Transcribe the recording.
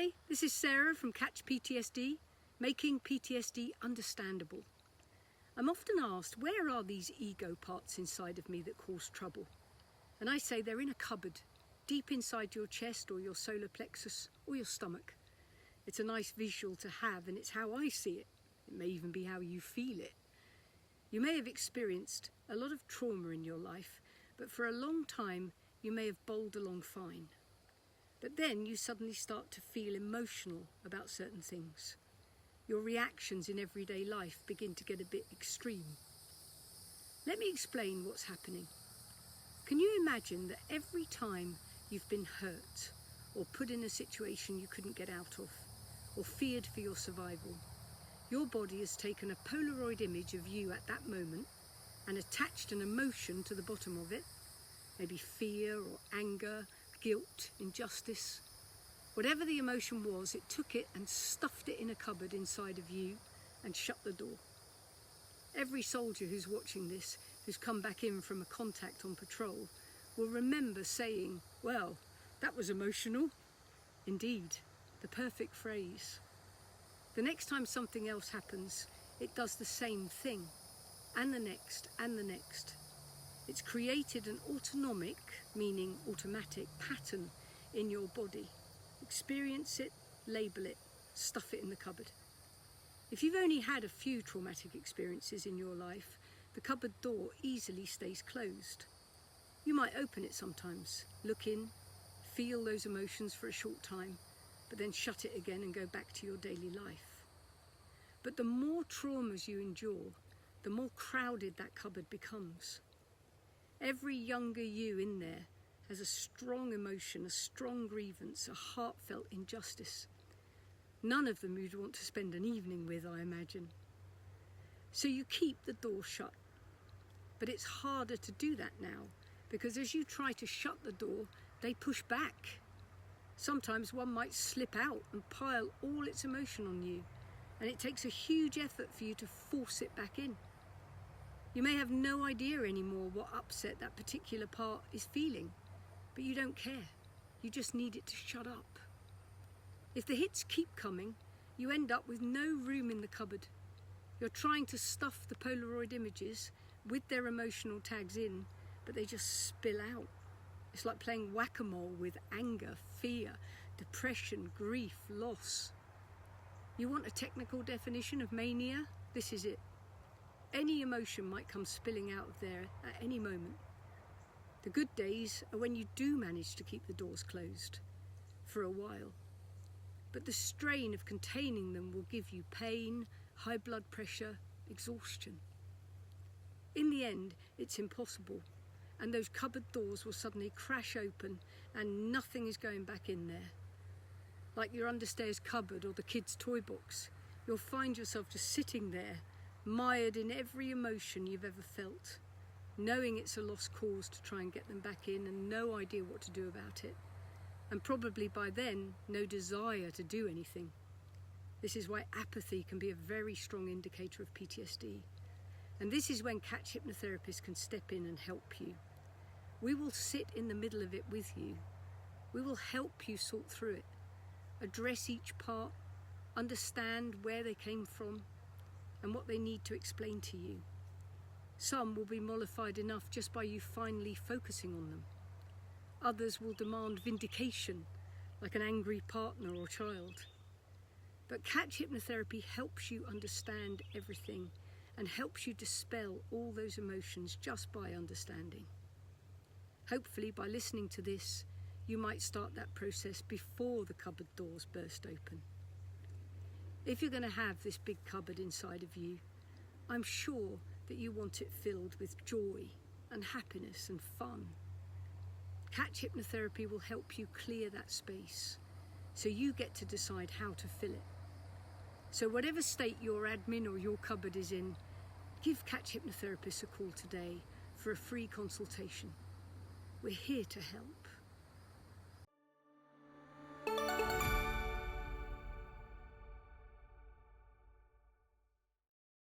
Hi, this is Sarah from Catch PTSD, making PTSD understandable. I'm often asked, where are these ego parts inside of me that cause trouble? And I say they're in a cupboard, deep inside your chest or your solar plexus or your stomach. It's a nice visual to have, and it's how I see it. It may even be how you feel it. You may have experienced a lot of trauma in your life, but for a long time you may have bowled along fine. But then you suddenly start to feel emotional about certain things. Your reactions in everyday life begin to get a bit extreme. Let me explain what's happening. Can you imagine that every time you've been hurt or put in a situation you couldn't get out of, or feared for your survival, your body has taken a Polaroid image of you at that moment and attached an emotion to the bottom of it, maybe fear or anger, guilt, injustice. Whatever the emotion was, it took it and stuffed it in a cupboard inside of you and shut the door. Every soldier who's watching this, who's come back in from a contact on patrol, will remember saying, "Well, that was emotional." Indeed, the perfect phrase. The next time something else happens, it does the same thing, and the next, and the next. It's created an autonomic, meaning automatic, pattern in your body. Experience it, label it, stuff it in the cupboard. If you've only had a few traumatic experiences in your life, the cupboard door easily stays closed. You might open it sometimes, look in, feel those emotions for a short time, but then shut it again and go back to your daily life. But the more traumas you endure, the more crowded that cupboard becomes. Every younger you in there has a strong emotion, a strong grievance, a heartfelt injustice. None of them you'd want to spend an evening with, I imagine. So you keep the door shut. But it's harder to do that now, because as you try to shut the door, they push back. Sometimes one might slip out and pile all its emotion on you, and it takes a huge effort for you to force it back in. You may have no idea anymore what upset that particular part is feeling, but you don't care. You just need it to shut up. If the hits keep coming, you end up with no room in the cupboard. You're trying to stuff the Polaroid images with their emotional tags in, but they just spill out. It's like playing whack-a-mole with anger, fear, depression, grief, loss. You want a technical definition of mania? This is it. Any emotion might come spilling out of there at any moment. The good days are when you do manage to keep the doors closed for a while. But the strain of containing them will give you pain, high blood pressure, exhaustion. In the end, it's impossible, and those cupboard doors will suddenly crash open and nothing is going back in there. Like your understairs cupboard or the kids' toy box, you'll find yourself just sitting there, mired in every emotion you've ever felt, knowing it's a lost cause to try and get them back in and no idea what to do about it. And probably by then, no desire to do anything. This is why apathy can be a very strong indicator of PTSD. And this is when Catch hypnotherapists can step in and help you. We will sit in the middle of it with you. We will help you sort through it, address each part, understand where they came from, and what they need to explain to you. Some will be mollified enough just by you finally focusing on them. Others will demand vindication, like an angry partner or child. But Catch hypnotherapy helps you understand everything and helps you dispel all those emotions just by understanding. Hopefully, by listening to this, you might start that process before the cupboard doors burst open. If you're going to have this big cupboard inside of you, I'm sure that you want it filled with joy and happiness and fun. Catch hypnotherapy will help you clear that space, so you get to decide how to fill it. So whatever state your admin or your cupboard is in, give Catch hypnotherapists a call today for a free consultation. We're here to help.